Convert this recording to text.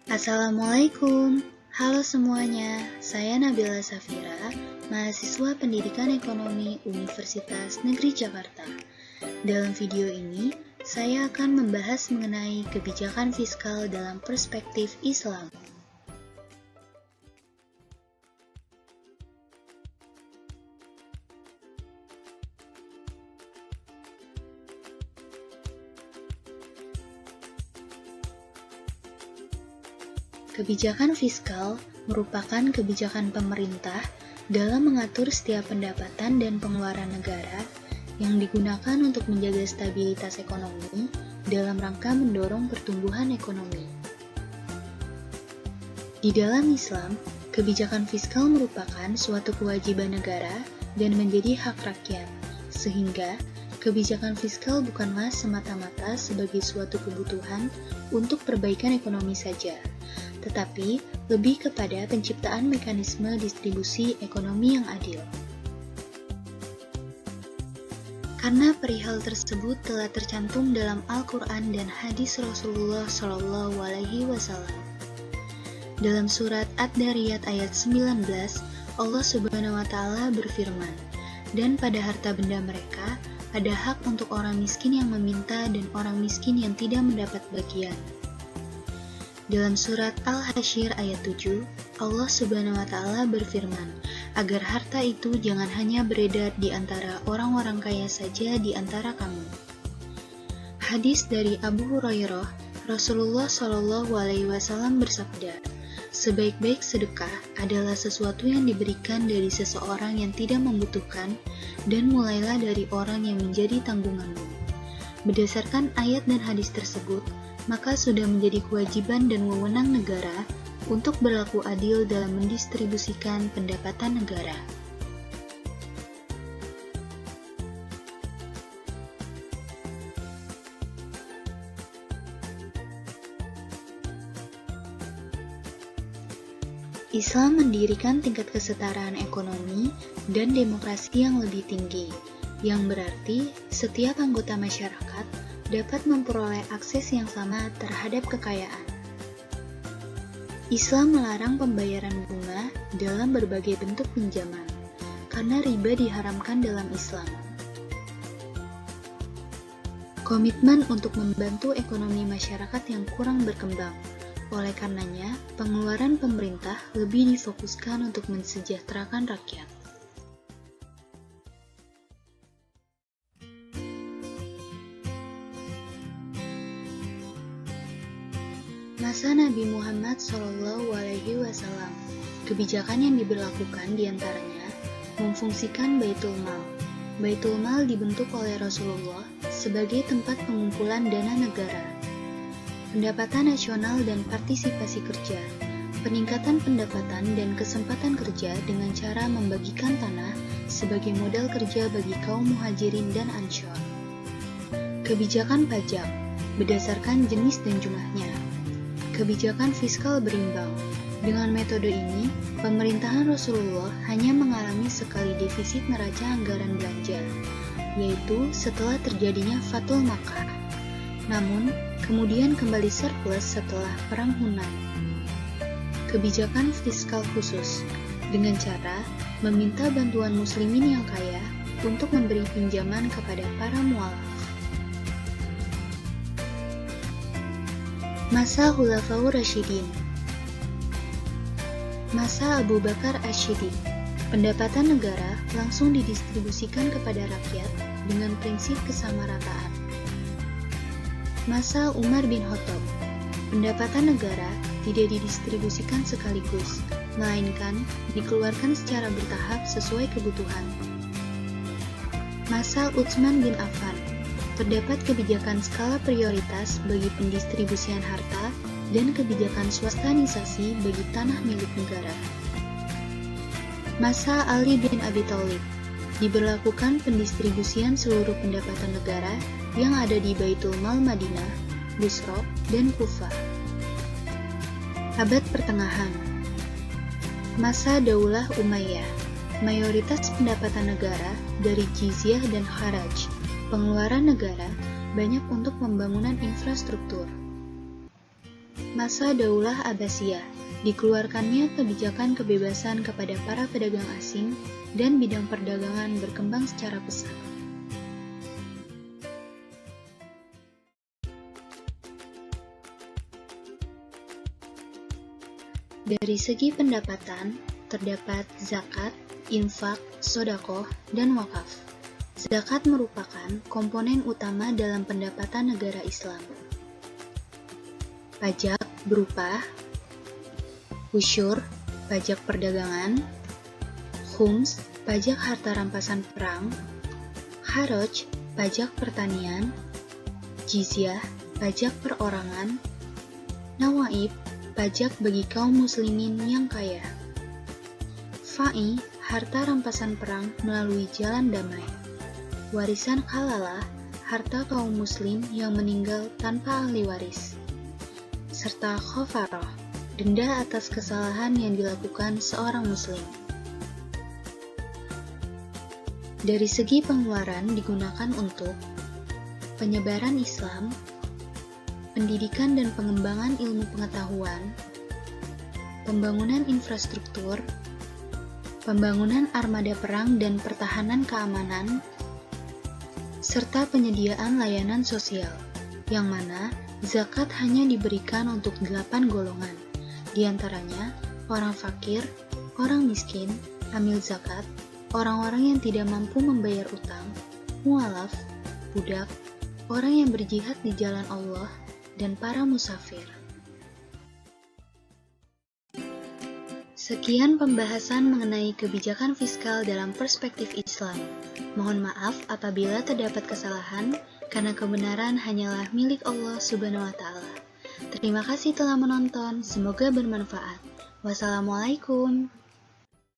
Assalamualaikum, halo semuanya, saya Nabila Safira, mahasiswa Pendidikan Ekonomi Universitas Negeri Jakarta. Dalam video ini, saya akan membahas mengenai kebijakan fiskal dalam perspektif Islam. Kebijakan fiskal merupakan kebijakan pemerintah dalam mengatur setiap pendapatan dan pengeluaran negara yang digunakan untuk menjaga stabilitas ekonomi dalam rangka mendorong pertumbuhan ekonomi. Di dalam Islam, kebijakan fiskal merupakan suatu kewajiban negara dan menjadi hak rakyat, sehingga kebijakan fiskal bukanlah semata-mata sebagai suatu kebutuhan untuk perbaikan ekonomi saja, tetapi lebih kepada penciptaan mekanisme distribusi ekonomi yang adil. Karena perihal tersebut telah tercantum dalam Al-Quran dan hadis Rasulullah SAW. Dalam surat Ad-Dariyat ayat 19, Allah Subhanahu wa Ta'ala berfirman, "Dan pada harta benda mereka ada hak untuk orang miskin yang meminta dan orang miskin yang tidak mendapat bagian." Dalam surat Al-Hasyr ayat 7, Allah Subhanahu wa Ta'ala berfirman, agar harta itu jangan hanya beredar di antara orang-orang kaya saja di antara kamu. Hadis dari Abu Hurairah, Rasulullah SAW bersabda, sebaik-baik sedekah adalah sesuatu yang diberikan dari seseorang yang tidak membutuhkan, dan mulailah dari orang yang menjadi tanggunganmu. Berdasarkan ayat dan hadis tersebut, maka sudah menjadi kewajiban dan wewenang negara untuk berlaku adil dalam mendistribusikan pendapatan negara. Islam mendirikan tingkat kesetaraan ekonomi dan demokrasi yang lebih tinggi, yang berarti setiap anggota masyarakat dapat memperoleh akses yang sama terhadap kekayaan. Islam melarang pembayaran bunga dalam berbagai bentuk pinjaman, karena riba diharamkan dalam Islam. Komitmen untuk membantu ekonomi masyarakat yang kurang berkembang, oleh karenanya pengeluaran pemerintah lebih difokuskan untuk mensejahterakan rakyat. Masa Nabi Muhammad SAW, kebijakan yang diberlakukan diantaranya memfungsikan Baitul Mal. Baitul Mal dibentuk oleh Rasulullah sebagai tempat pengumpulan dana negara, pendapatan nasional dan partisipasi kerja, peningkatan pendapatan dan kesempatan kerja dengan cara membagikan tanah sebagai modal kerja bagi kaum muhajirin dan ansor. Kebijakan pajak berdasarkan jenis dan jumlahnya. Kebijakan fiskal berimbang. Dengan metode ini, pemerintahan Rasulullah hanya mengalami sekali defisit neraca anggaran belanja, yaitu setelah terjadinya Fathul Makkah. Namun, kemudian kembali surplus setelah Perang Hunain. Kebijakan fiskal khusus, dengan cara meminta bantuan muslimin yang kaya untuk memberi pinjaman kepada para mualaf. Masa Khulafaur Rasyidin. Masa Abu Bakar Asy-Syiddiq, pendapatan negara langsung didistribusikan kepada rakyat dengan prinsip kesamarataan. Masa Umar bin Khattab, pendapatan negara tidak didistribusikan sekaligus, melainkan dikeluarkan secara bertahap sesuai kebutuhan. Masa Utsman bin Affan, terdapat kebijakan skala prioritas bagi pendistribusian harta dan kebijakan swastanisasi bagi tanah milik negara. Masa Ali bin Abi Thalib, diberlakukan pendistribusian seluruh pendapatan negara yang ada di Baitul Mal Madinah, Busra, dan Kufah. Abad Pertengahan. Masa Daulah Umayyah, mayoritas pendapatan negara dari jizyah dan kharaj, pengeluaran negara banyak untuk pembangunan infrastruktur. masa Daulah Abbasiyah, dikeluarkannya kebijakan kebebasan kepada para pedagang asing dan bidang perdagangan berkembang secara pesat. Dari segi pendapatan, terdapat zakat, infak, sedekah, dan wakaf. Zakat merupakan komponen utama dalam pendapatan negara Islam. Pajak berupa usyur, pajak perdagangan, khums, pajak harta rampasan perang, kharaj, pajak pertanian, jizyah, pajak perorangan, nawaib, pajak bagi kaum muslimin yang kaya, fa'i, harta rampasan perang melalui jalan damai, warisan halalah, harta kaum muslim yang meninggal tanpa ahli waris, serta khafarah, denda atas kesalahan yang dilakukan seorang muslim. Dari segi pengeluaran digunakan untuk penyebaran Islam, pendidikan dan pengembangan ilmu pengetahuan, pembangunan infrastruktur, pembangunan armada perang dan pertahanan keamanan, serta penyediaan layanan sosial, yang mana zakat hanya diberikan untuk 8 golongan, diantaranya orang fakir, orang miskin, amil zakat, orang-orang yang tidak mampu membayar utang, mualaf, budak, orang yang berjihad di jalan Allah, dan para musafir. Sekian pembahasan mengenai kebijakan fiskal dalam perspektif Islam. Mohon maaf apabila terdapat kesalahan, karena kebenaran hanyalah milik Allah Subhanahu wa Ta'ala. Terima kasih telah menonton, semoga bermanfaat. Wassalamualaikum.